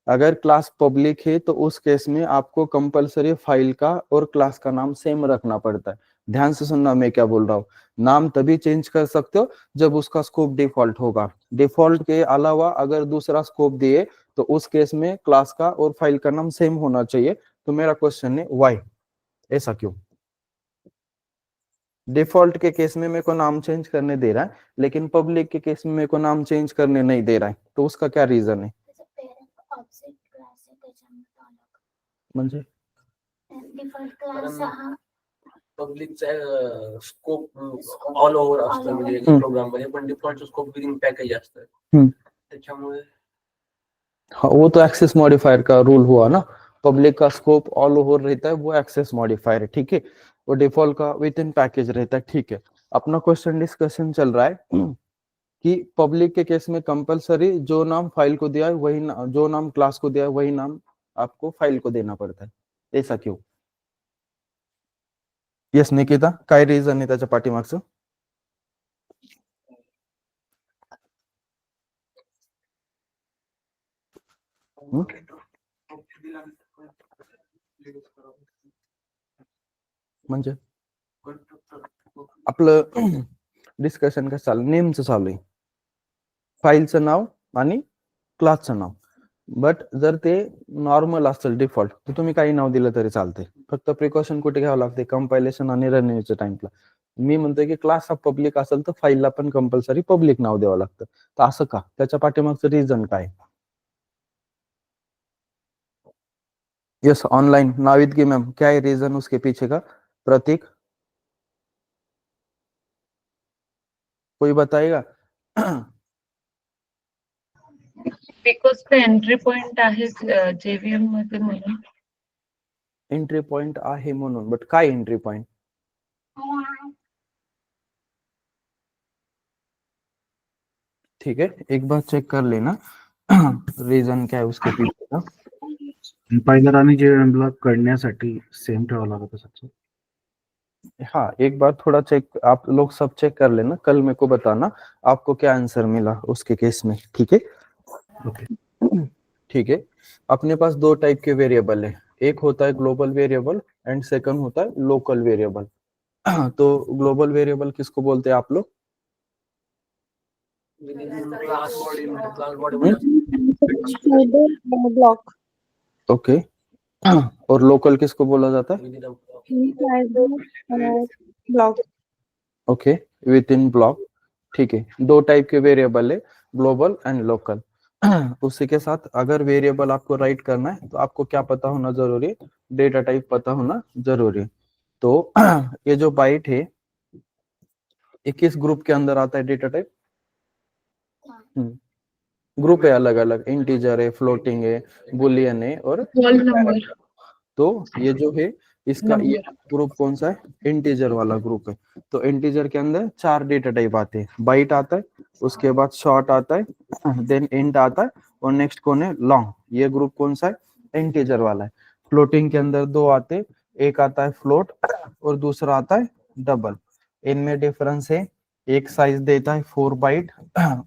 अगर क्लास पब्लिक है तो उस केस में आपको कंपलसरी फाइल का और क्लास का नाम सेम रखना पड़ता है। ध्यान से सुनना मैं क्या बोल रहा हूँ। नाम तभी चेंज कर सकते हो जब उसका स्कोप डिफॉल्ट होगा। डिफॉल्ट के अलावा अगर दूसरा स्कोप दिए तो उस केस में क्लास का और फाइल का नाम सेम होना चाहिए। तो मेरा क्वेश्चन है व्हाई, ऐसा क्यों? डिफॉल्ट के केस में मेरे को नाम चेंज करने दे रहा है, लेकिन पब्लिक के केस में मेरे को नाम चेंज करने नहीं दे रहा है, तो उसका क्या रीजन है? म्हणजे डिफॉल्ट क्लास हा पब्लिकचा स्कोप ऑल ओव्हर असतो, म्हणजे प्रोग्राम मध्ये पण डिफॉल्ट स्कोप विदिन पॅकेज असतं, त्याच्यामुळे हाँ, वो तो एक्सेस मॉडिफायर का रूल हुआ ना। पब्लिक का स्कोप ऑल ओवर रहता है, वो एक्सेस मॉडिफायर है। ठीक है, वो डिफॉल्ट का विद इन पैकेज रहता है। ठीक है, अपना क्वेश्चन डिस्कशन चल रहा है कि पब्लिक के केस में कंपलसरी जो नाम फाइल को दिया है वही जो नाम क्लास को दिया है वही नाम आपको फाइल को देना पड़ता है, ऐसा क्यों? यस निकिता, काय रीजन आहे त्याच्या पाठीमागचं? म्हणजे आपलं डिस्कशन कसं चालू? नेमचं चालू आहे, फाईलचं नाव आणि क्लासचं नाव. बट जर ते नॉर्मल असेल डिफॉल्ट तर तुम्ही काही नाव दिलं तरी चालते. फक्त प्रिकॉशन कुठे घ्यावं लागते? कंपायलेशन आणि रनिंगच्या टाइमला. मी म्हणतोय की क्लास हा पब्लिक असेल तर फाईलला पण कंपल्सरी पब्लिक नाव द्यावं लागतं. तर असं का? त्याच्या पाठीमागचं रिझन काय? यस ऑनलाइन नाविद की मैम, क्या है रीजन उसके पीछे का? प्रतीक कोई बताएगा? बिकॉज ते एंट्री पॉइंट आहे जेव्हीएम मध्ये म्हणून. एंट्री पॉइंट आहे म्हणून, बट काय एंट्री पॉइंट? ठीक है, एक बार चेक कर लेना रीजन क्या है उसके पीछे का. कंपाइलर आणि JVM करण्यासाठी सेम ठेवावं लागत असं. हाँ, एक बार थोड़ा चेक आप लोग सब चेक कर लेना, कल मेरे को बताना आपको क्या आंसर मिला उसके केस में. ठीक है, ठीक है. अपने पास दो टाइप के वेरिएबल है, एक होता है ग्लोबल वेरिएबल एंड सेकंड होता है लोकल वेरिएबल. तो ग्लोबल वेरिएबल किसको बोलते हैं आप लोग? ब्लॉक. ओके. और लोकल किसको बोला जाता है? Block. Okay, with in block. ठीक है, दो टाइप के वेरिएबल है, ग्लोबल एंड लोकल. उसी के साथ अगर वेरिएबल आपको राइट करना है तो आपको क्या पता होना जरूरी है? डेटा टाइप पता होना जरूरी है. तो ये जो बाइट है ये किस ग्रुप के अंदर आता है? डेटा टाइप ग्रुप है, अलग अलग इंटीजर है, फ्लोटिंग है, बुलियन है और होल नंबर. तो ये जो है इसका ये ग्रुप कौन सा है? इंटीजर वाला ग्रुप है. तो इंटीजर के अंदर 4 डेटा टाइप आते हैं. बाइट आता है, उसके बाद शॉर्ट आता है, देन इंट आता है और नेक्स्ट कौन है? लॉन्ग. ये ग्रुप कौन सा है? इंटीजर वाला है. फ्लोटिंग के अंदर 2 आते हैं, एक आता है फ्लोट और दूसरा आता है डबल. इनमें डिफरेंस है, एक साइज देता है 4 बाइट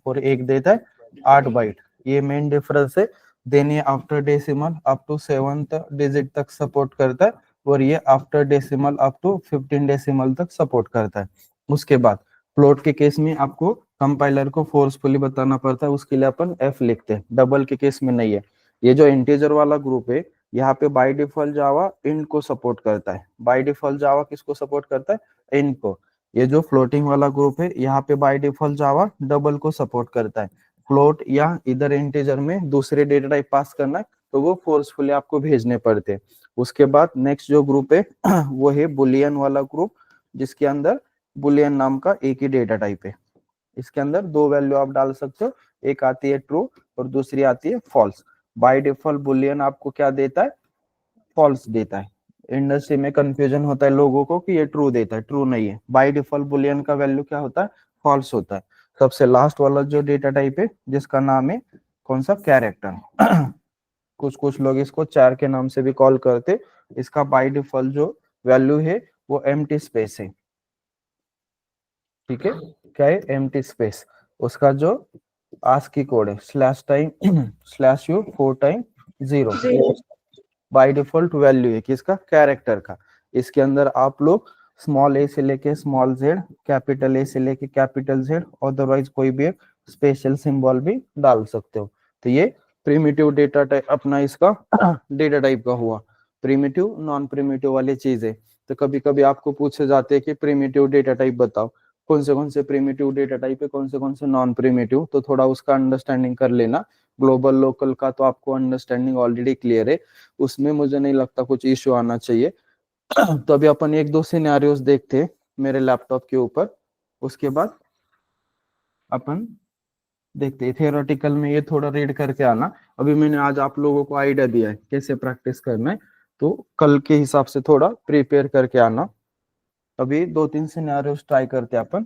और एक देता है 8 बाइट. ये मेन डिफरेंस है। देन ये after decimal up to 7th digit तक सपोर्ट करता है और ये after decimal up to 15 decimal तक सपोर्ट करता है। उसके बाद फ्लोट के केस में आपको कंपाइलर को फोर्सफुली बताना पड़ता है, उसके लिए अपन एफ लिखते हैं, डबल के केस में नहीं है। ये जो इंटीजर वाला ग्रुप है यहाँ पे बाय डिफॉल्ट जावा इंट को सपोर्ट करता है। बाय डिफॉल्ट जावा किसको सपोर्ट करता है? इंट को। ये जो फ्लोटिंग वाला ग्रुप है यहाँ पे बाय डिफॉल्ट जावा डबल को सपोर्ट करता है। फ्लोट या इधर इंटीजर में दूसरे डेटा टाइप पास करना है तो वो फोर्सफुली आपको भेजने पड़ते हैं। उसके बाद नेक्स्ट जो ग्रुप है वो है बुलियन वाला ग्रुप, जिसके अंदर बुलियन नाम का एक ही डेटा टाइप है। इसके अंदर दो वैल्यू आप डाल सकते हो, एक आती है ट्रू और दूसरी आती है फॉल्स। बाय डिफॉल्ट बुलियन आपको क्या देता है? फॉल्स देता है। इंडस्ट्री में कंफ्यूजन होता है लोगों को कि ये ट्रू देता है, ट्रू नहीं है। बाय डिफॉल्ट बुलियन का वैल्यू क्या होता है? फॉल्स होता है। सबसे लास्ट वाला जो डेटा टाइप है जिसका नाम है कौन सा? कैरेक्टर। कुछ लोग इसको चार के नाम से भी कॉल करते। इसका बाय डिफॉल्ट जो वैल्यू है वो एम्प्टी स्पेस है। ठीक है, क्या है? Empty space. उसका जो आस्की कोड है /u 4 time 0 by default value है किसका? कैरेक्टर का। इसके अंदर आप लोग स्मॉल ए से लेके स्मॉल जेड, कैपिटल ए से लेके कैपिटल जेड, अदरवाइज कोई भी एक स्पेशल सिंबल भी डाल सकते हो। तो ये प्रिमिटिव डेटा टाइप अपना इसका डेटा टाइप का हुआ। प्रिमिटिव नॉन प्रिमिटिव वाली चीज है। तो कभी कभी आपको पूछे जाते हैं कि प्रिमिटिव डेटा टाइप बताओ, कौन से प्रिमिटिव डेटा टाइप है, कौन से नॉन प्रिमिटिव, तो थोड़ा उसका अंडरस्टैंडिंग कर लेना। ग्लोबल लोकल का तो आपको अंडरस्टैंडिंग ऑलरेडी क्लियर है, उसमें मुझे नहीं लगता कुछ इश्यू आना चाहिए। तो अभी अपन एक दो सिनेरियोस देखते हैं मेरे लैपटॉप के ऊपर, उसके बाद अपन देखते हैं। थियोरेटिकल में ये थोड़ा रीड करके आना। अभी मैंने आज आप लोगों को आइडिया दिया है कैसे प्रैक्टिस करना है, तो कल के हिसाब से थोड़ा प्रिपेयर करके आना। अभी 2-3 सिनेरियोस ट्राई करते हैं अपन।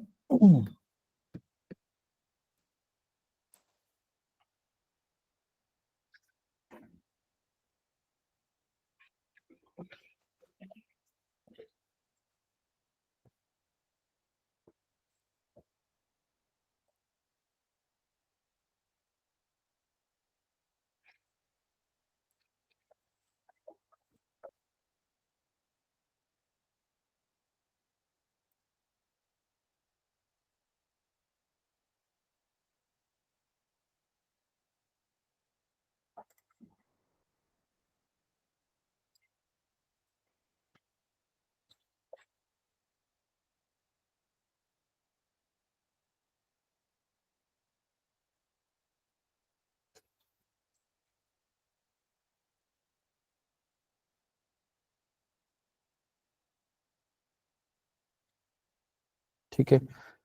ठीक है,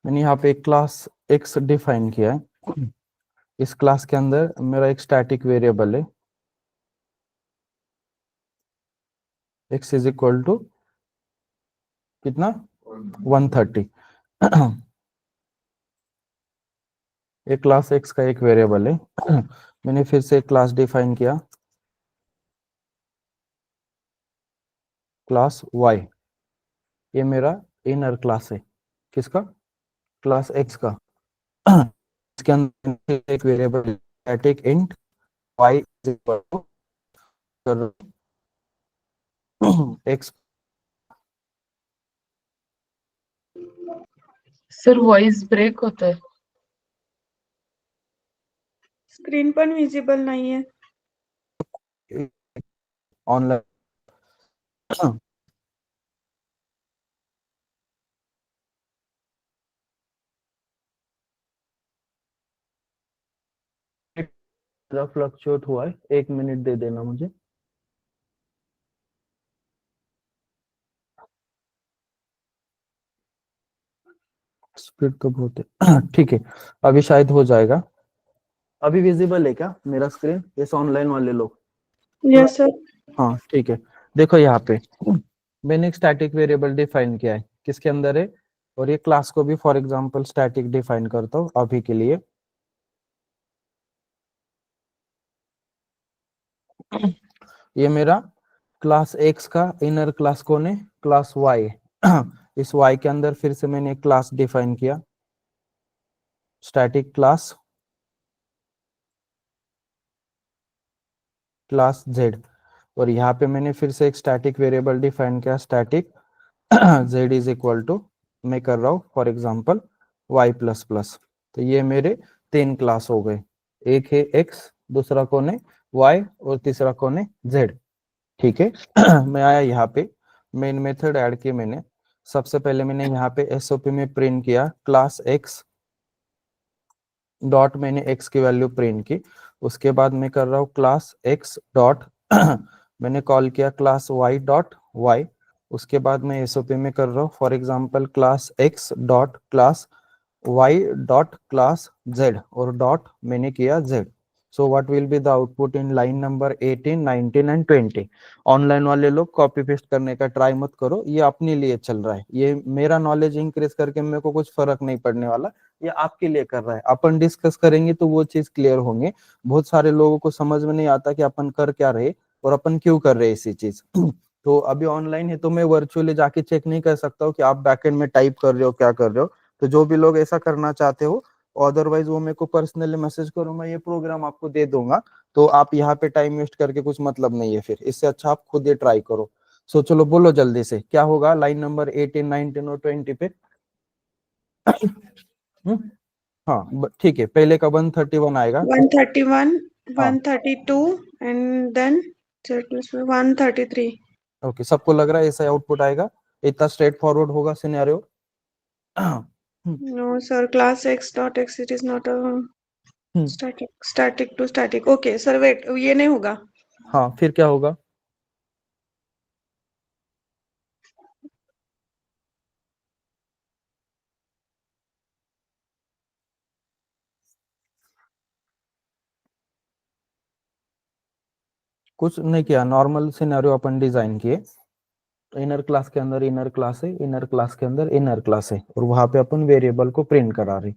मैंने यहाँ पे एक क्लास एक्स डिफाइन किया है। इस क्लास के अंदर मेरा एक स्टैटिक वेरिएबल है x इज इक्वल टू कितना? 130। एक क्लास x का एक वेरिएबल है। मैंने फिर से एक क्लास डिफाइन किया, क्लास y। ये मेरा इनर क्लास है, किसका? क्लास x का। इसके अंदर एक variable static int y is equal to x। Sir voice break होत आहे. स्क्रीन पण विजिबल नाहीये. ऑनलाइन फ्लक्चुएट हुआ है, 1 मिनट दे देना मुझे। स्पीड तो बहुत है। ठीक है, अभी शायद हो जाएगा। अभी विजिबल है क्या मेरा स्क्रीन? ये ऑनलाइन वाले लोग? Yes sir. हाँ ठीक है, देखो यहाँ पे मैंने एक स्टैटिक वेरिएबल डिफाइन किया है, किसके अंदर है? और ये क्लास को भी फॉर एग्जांपल स्टैटिक डिफाइन करता हूँ अभी के लिए। ये मेरा क्लास एक्स का इनर क्लास कौन है? Class Y. इस वाई के अंदर फिर से मैंने एक क्लास डिफाइन किया, स्टैटिक क्लास क्लास z, और यहाँ पे मैंने फिर से एक स्टैटिक वेरिएबल डिफाइन किया, static z is equal to, मैं कर रहा हूँ for example y plus plus. तो ये मेरे 3 क्लास हो गए, एक है x, दूसरा कौन है y, और तीसरा कौन है z। ठीक है। मैं आया यहाँ पे मेन मेथड ऐड किए मैंने। सबसे पहले मैंने यहाँ पे एसओपी में प्रिंट किया क्लास x डॉट, मैंने x की वैल्यू प्रिंट की। उसके बाद मैं कर रहा हूँ क्लास x डॉट मैंने कॉल किया क्लास y डॉट y। उसके बाद मैं एसओपी में कर रहा हूँ for example class x dot class y dot class z, और डॉट मैंने किया z। So what will be the output in line number 18, 19 and 20। Online वाले लोग कॉपी पेस्ट करने का ट्राई मत करो, ये अपने लिए चल रहा है, ये मेरा नॉलेज इंक्रीज करके मेरे को कुछ फर्क नहीं पड़ने वाला, ये आपके लिए कर रहा है। अपन डिस्कस करेंगे तो वो चीज क्लियर होंगे। बहुत सारे लोगों को समझ में नहीं आता कि अपन कर क्या रहे और अपन क्यों कर रहे इसी चीज। तो अभी ऑनलाइन है तो मैं वर्चुअली जाके चेक नहीं कर सकता हूँ कि आप बैकएंड में टाइप कर रहे हो क्या कर रहे हो। तो जो भी लोग ऐसा करना चाहते हो, अदरवाइज वो मेरे को पर्सनली मैसेज करो, मैं ये प्रोग्राम आपको दे दूंगा। तो आप यहाँ पे टाइम वेस्ट करके कुछ मतलब नहीं है, फिर इससे अच्छा आप खुद ही ट्राई करो। सो चलो बोलो जल्दी से क्या होगा लाइन नंबर 18, 19 और 20 पे। हाँ ठीक है, पहले का 131 आएगा। 131, हाँ 132 and then 133. ओके, सबको लग रहा है ऐसा आउटपुट आएगा, इतना स्ट्रेट फॉरवर्ड होगा scenario. No, sir. Class x dot x, it is not a static. Static to static. Okay, sir. Wait, ये नहीं होगा। हाँ फिर क्या होगा? कुछ नहीं किया, नॉर्मल सिनेरियो अपन डिजाइन किए। इनर क्लास के अंदर इनर क्लास है, इनर क्लास के अंदर इनर क्लास है, और वहां पे अपन वेरिएबल को प्रिंट करा रहे।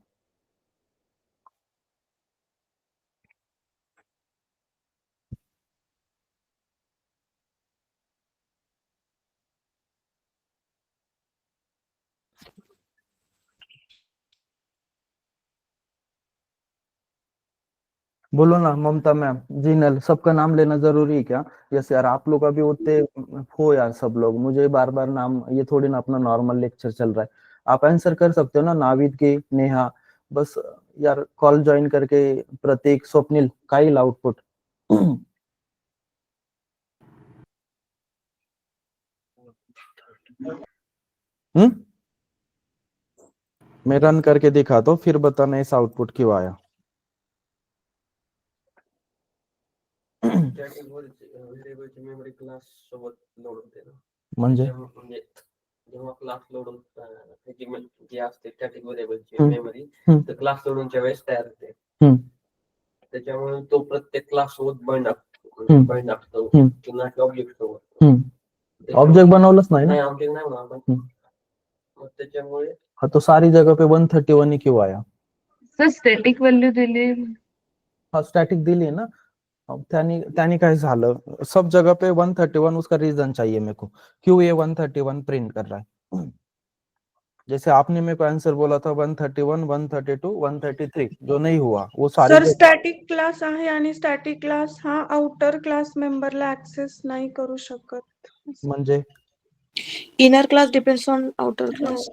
बोलो ना ममता मैम, जीनल, सबका नाम लेना जरूरी है क्या? यस यार, आप लोग अभी उतने हो यार सब लोग, मुझे बार बार नाम, ये थोड़ी ना अपना नॉर्मल लेक्चर चल रहा है। आप आंसर कर सकते हो ना, नाविद की, नेहा, बस यार कॉल ज्वाइन करके प्रतीक, स्वप्निल, काइल आउटपुट। मैं रन करके दिखाता हूँ, फिर बताना इस आउटपुट क्यों आया। व्हेरिएबलची मेमरी क्लास सोबत लोड होते ना, म्हणजे म्हणजे जेव्हा क्लास लोड जी असते स्टॅटिक व्हेरिएबलची हम्म. मेमरी, हम्म. तर क्लास लोडिंगच्या वेळेस तयार होते. हम्म. त्याच्यामुळे तो प्रत्येक क्लास सोबत बाइंड हम्म. बाइंड असतो हम्म. किंवा ऑब्जेक्ट सोबत. ऑब्जेक्ट बनवलंच नाही ना? नाही ऑब्जेक्ट नाही म्हणा आपण. हम्म. मग त्याच्यामुळे हाँ, तो सारी जगह पे 131 ही क्यों आया? सर स्टॅटिक व्हॅल्यू दिली, हाँ स्टैटिक दिली है ना, अब त्यानी काय झालं, सब जगह पे 131, उसका रीजन चाहिए मेरे को, क्यों ये 131 प्रिंट कर रहा है। जैसे आपने मेरे को आंसर बोला था 131, 132, 133, जो नहीं हुआ वो सारी सर स्टॅटिक क्लास आहे आणि स्टॅटिक क्लास हा आउटर क्लास मेंबरला ऍक्सेस नाही करू शकत. म्हणजे inner class depends on outer class.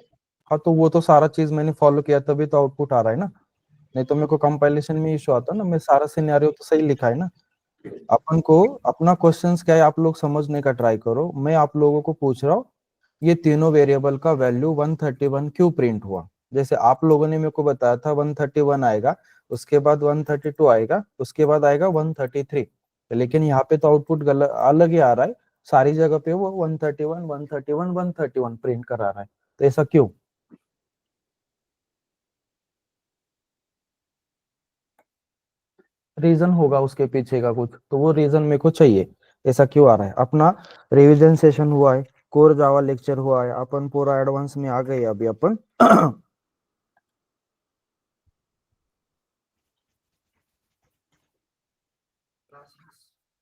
हाँ, तो वो तो सारा चीज मैंने फॉलो किया तभी तो आउटपुट आ रहा है ना, नहीं तो मेरे को कंपाइलेशन में इशू आता ना, मैं सारा सिनेरियो तो सही लिखा है ना। अपन को अपना क्वेश्चंस क्या है आप लोग समझने का ट्राई करो, मैं आप लोगों को पूछ रहा हूँ ये तीनों वेरिएबल का वैल्यू 131 क्यों प्रिंट हुआ। जैसे आप लोगों ने मेरे को बताया था 131 आएगा, उसके बाद 132 आएगा, उसके बाद आएगा 133, लेकिन यहाँ पे तो आउटपुट गलत अलग ही आ रहा है, सारी जगह पे वो 131, 131, 131 प्रिंट करा रहा है, तो ऐसा क्यों? रीजन होगा उसके पीछे का कुछ, तो वो रीजन मेरे को चाहिए, ऐसा क्यों आ रहा है। अपना रिवीजन सेशन हुआ है, कोर जावा लेक्चर हुआ है, अपन पूरा एडवांस में आ गए अभी अपन।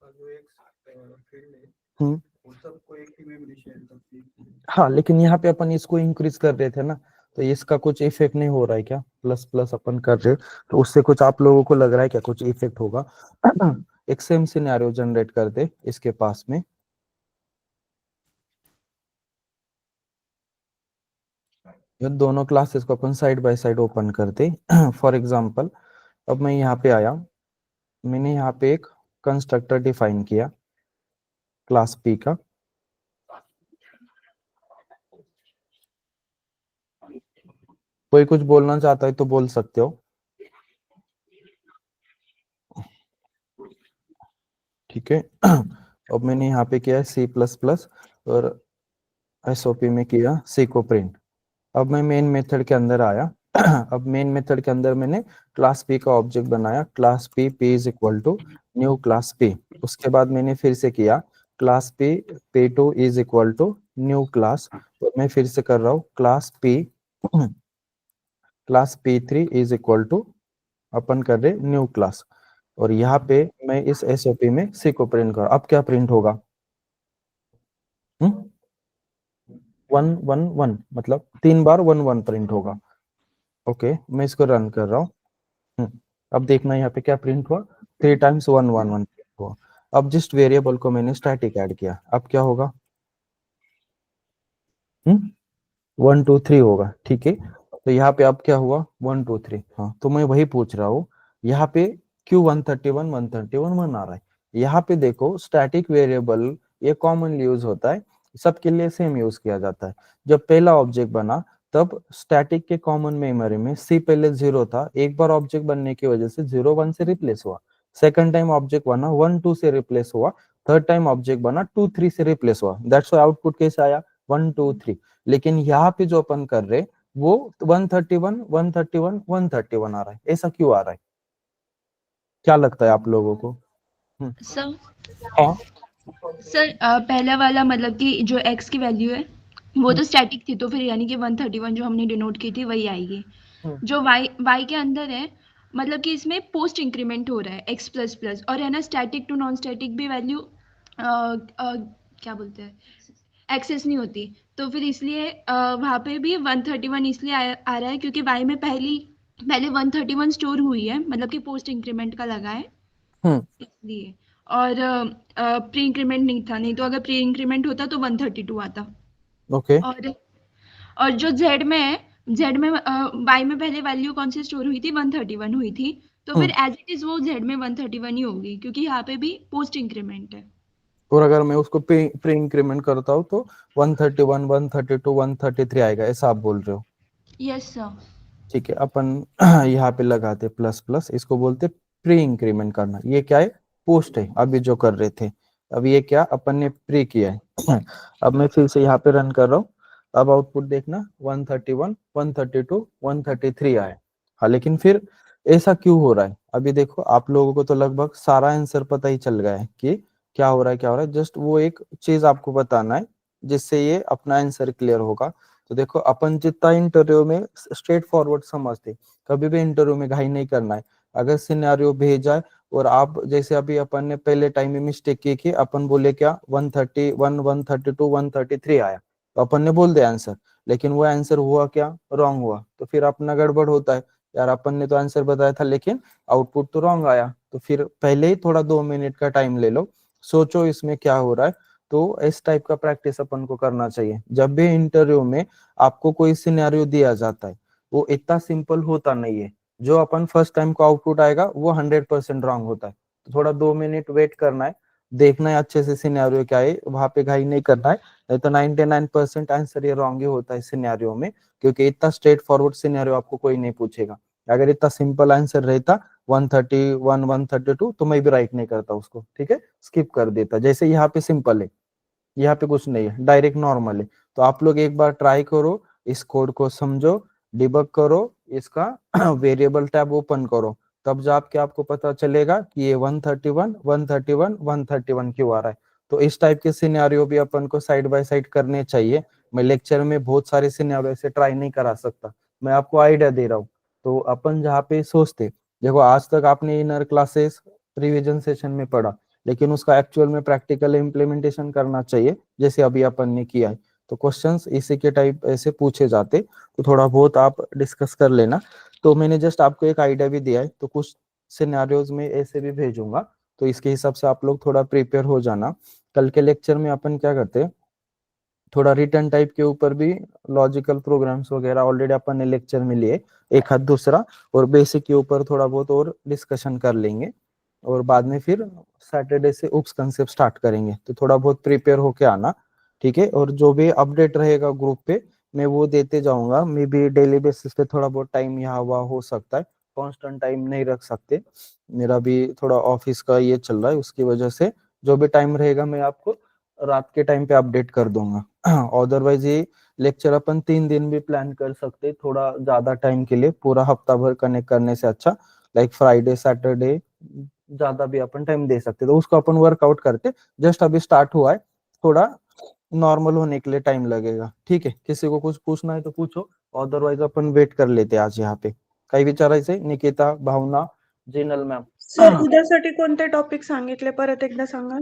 जो एक फील्ड है हम्म, वो सबको एक ही मेमोरी शेयर करती है. हाँ लेकिन यहाँ पे अपन इसको इंक्रीज कर रहे थे ना, तो इसका कुछ इफेक्ट नहीं हो रहा है क्या? प्लस प्लस अपन कर रहे, तो उससे कुछ आप लोगों को लग रहा है क्या कुछ इफेक्ट होगा? एक सेम सिनेरियो जनरेट कर दे इसके पास में। ये दोनों क्लासेस को अपन साइड बाय साइड ओपन करते। फॉर एग्जांपल अब मैं यहाँ पे आया, मैंने यहाँ पे एक कंस्ट्रक्टर डिफाइन किया क्लास पी का। कोई कुछ बोलना चाहता है तो बोल सकते हो, ठीक है। अब मैंने यहाँ पे किया C++ और SOP में किया C को प्रिंट। अब मैं मेन मेथड के अंदर आया। अब मेन मेथड के अंदर मैंने क्लास P का ऑब्जेक्ट बनाया, class P is equal to new class P। उसके बाद मैंने फिर से किया class P P2 is equal to new class, तो मैं फिर से कर रहा हूँ class P3 is equal to अपन कर रहे न्यू क्लास। और यहाँ पे मैं इस SOP में C को प्रिंट कर, अब क्या प्रिंट होगा? 1 1 1, मतलब 3 बार 1 1 प्रिंट होगा। ओके, मैं इसको रन कर रहा हूँ। अब देखना यहाँ पे क्या प्रिंट हुआ, 3 टाइम्स 1 1 1 प्रिंट हुआ। अब जिस वेरिएबल को मैंने स्टैटिक ऐड किया, अब क्या होगा? 1 2 3 होगा, ठीक है। तो यहाँ पे अब क्या हुआ? 1 2 3। हाँ, तो मैं वही पूछ रहा हूँ, यहाँ पे क्यों 131 131 1 आ रहा है? यहाँ पे देखो स्टैटिक वेरिएबल ये कॉमनली यूज होता है, सबके लिए सेम यूज किया जाता है। जब पहला ऑब्जेक्ट बना तब स्टैटिक के कॉमन मेमोरी में C पहले 0 था, एक बार ऑब्जेक्ट बनने की वजह से 0 1 से रिप्लेस हुआ। सेकंड टाइम ऑब्जेक्ट बना 1 2 से रिप्लेस हुआ, थर्ड टाइम ऑब्जेक्ट बना 2 3 से रिप्लेस हुआ। दैट्स व्हाई आउटपुट कैसे आया 1 2 3। लेकिन यहाँ पे जो अपन कर रहे वो 131 131 131 आ रहा है। ऐसा क्यों आ रहा है? क्या लगता है आप लोगों को? सर हाँ, सर पहला वाला मतलब कि जो x की वैल्यू है वो तो स्टैटिक थी, तो फिर यानी कि 131 जो हमने डिनोट की थी वही आएगी। जो y के अंदर है मतलब कि इसमें पोस्ट इंक्रीमेंट हो रहा है x प्लस प्लस, और है ना स्टैटिक टू नॉन स्टैटिक भी वैल्यू क्या बोलते हैं एक्सेस नहीं होती, तो फिर इसलिए वहाँ पे भी 131 इसलिए आ रहा है क्योंकि y में पहले 131 स्टोर हुई है, मतलब कि पोस्ट इंक्रीमेंट का लगा है इसलिए। और प्री इंक्रीमेंट नहीं था, नहीं तो अगर प्री इंक्रीमेंट होता तो 132 आता। ओके। और जो z में है, z में y में पहले वैल्यू कौन सी स्टोर हुई थी 131 हुई थी, तो फिर एज इट इज वो z में 131 ही होगी क्योंकि यहाँ पे भी पोस्ट इंक्रीमेंट है। और अगर मैं उसको प्री इंक्रीमेंट करता हूँ तो 131 132 133 आएगा, ऐसा आप बोल रहे हो? Yes sir. ठीक है, अपन यहाँ पे लगाते प्लस प्लस, इसको बोलते प्री इंक्रीमेंट करना। ये क्या है? पोस्ट है अभी जो कर रहे थे। अब ये क्या अपन ने प्री किया है। अब मैं फिर से यहाँ पे रन कर रहा हूँ। अब आउटपुट देखना 131 132 133 आए। हाँ, लेकिन फिर ऐसा क्यों हो रहा है? अभी देखो आप लोगों को तो लगभग सारा आंसर पता ही चल गया है कि क्या हो रहा है क्या हो रहा है। जस्ट वो एक चीज आपको बताना है जिससे ये अपना आंसर क्लियर होगा। तो देखो अपन जितना इंटरव्यू में स्ट्रेट फॉरवर्ड समझते, कभी भी इंटरव्यू में घाई नहीं करना है। अगर सिनेरियो भेजा है और आप जैसे अभी अपन ने पहले टाइम में मिस्टेक की कि अपन बोले क्या 131 132 133 आया, तो अपन ने बोल दिया आंसर, लेकिन वो आंसर हुआ क्या? रॉन्ग हुआ। तो फिर अपना गड़बड़ होता है, यार अपन ने तो आंसर बताया था लेकिन आउटपुट तो रॉन्ग आया। तो फिर पहले ही थोड़ा 2 मिनट का टाइम ले लो, सोचो इसमें क्या हो रहा है। तो इस टाइप का प्रैक्टिस अपन को करना चाहिए। जब भी इंटरव्यू में आपको कोई सिनेरियो दिया जाता है वो इतना सिंपल होता नहीं है। जो अपन फर्स्ट टाइम को आउटपुट आएगा वो 100% रॉन्ग होता है। तो थोड़ा 2 मिनट वेट करना है, देखना है अच्छे से सिनेरियो क्या है, वहां पे घाई नहीं करना है। नहीं तो 99% आंसर ये रॉन्ग ही होता है सिनेरियो में, क्योंकि इतना स्ट्रेट फॉरवर्ड सिनेरियो आपको कोई नहीं पूछेगा। अगर इतना सिंपल आंसर रहता 131 132 तो मैं भी राइट नहीं करता उसको, ठीक है, स्किप कर देता। जैसे यहाँ पे सिंपल है, यहाँ पे कुछ नहीं है, डायरेक्ट नॉर्मल है। तो आप लोग एक बार ट्राई करो, इस कोड को समझो, डिबग करो, इसका वेरिएबल टैब ओपन करो, तब जाके आपको पता चलेगा कि ये 131 131 131 क्यों आ रहा है। तो इस टाइप के सिनेरियो भी अपन को साइड बाय साइड करने चाहिए। मैं लेक्चर में बहुत सारे सिनेरियो ऐसे ट्राई नहीं करा सकता, मैं आपको आइडिया दे रहा हूँ। तो अपन जहाँ पे सोचते, देखो आज तक आपने इनर क्लासेस रिवीजन सेशन में पढ़ा, लेकिन उसका एक्चुअल में प्रैक्टिकल इम्प्लीमेंटेशन करना चाहिए जैसे अभी अपन ने किया है। तो क्वेश्चंस इसी के टाइप ऐसे पूछे जाते, तो थोड़ा बहुत आप डिस्कस कर लेना। तो मैंने जस्ट आपको एक आइडिया भी दिया है, तो कुछ सिनेरियोज में ऐसे भी भेजूंगा, तो इसके हिसाब से आप लोग थोड़ा प्रिपेयर हो जाना। कल के लेक्चर में अपन क्या करते हैं, थोड़ा रिटर्न टाइप के ऊपर भी लॉजिकल प्रोग्राम्स वगैरह ऑलरेडी अपन ने लेक्चर में लिए एक हाथ दूसरा, और बेसिक के ऊपर थोड़ा बहुत और डिस्कशन कर लेंगे, और बाद में फिर सैटरडे से उप्स कंसेप्ट स्टार्ट करेंगे। तो थोड़ा बहुत प्रिपेयर होके आना, ठीक है। और जो भी अपडेट रहेगा ग्रुप पे मैं वो देते जाऊंगा। मे बी डेली बेसिस पे थोड़ा बहुत टाइम यहाँ वहाँ हो सकता है, कांस्टेंट टाइम नहीं रख सकते, मेरा भी थोड़ा ऑफिस का ये चल रहा है, उसकी वजह से जो भी टाइम रहेगा मैं आपको रात के टाइम पे अपडेट कर दूंगा। अदरवाइज ये लेक्चर अपन 3 दिन भी प्लान कर सकते, थोड़ा ज्यादा टाइम के लिए, पूरा हफ्ता भर कनेक्ट करने से अच्छा लाइक फ्राइडे सैटरडे ज्यादा भी अपन टाइम दे सकते, तो उसको अपन वर्कआउट करते। जस्ट अभी स्टार्ट हुआ है, थोड़ा नॉर्मल होने के लिए टाइम लगेगा, ठीक है। किसी को कुछ पूछना है तो पूछो, अदरवाइज अपन वेट कर लेते आज यहाँ पे। काही विचारायचंय निकिता, भावना, जिनल मॅम? सर उद्यासाठी कोणते टॉपिक सांगितले परत एकदा सांगा.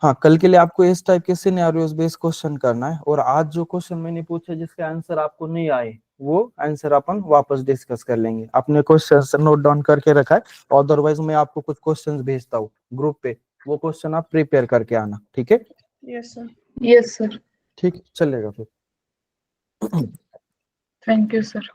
हाँ, कल के लिए आपको इस टाइप के सिनेरियोस बेस्ड क्वेश्चन करना है, और आज जो क्वेश्चन मैंने पूछे जिसके आंसर आपको नहीं आए वो आंसर अपन वापस डिस्कस कर लेंगे। आपने क्वेश्चन नोट डाउन करके रखा है, अदरवाइज मैं आपको कुछ क्वेश्चंस भेजता हूँ ग्रुप पे, वो क्वेश्चन आप प्रिपेयर करके आना, ठीक है। Yes sir. Yes sir. ठीक, चलेगा फिर। Thank you sir.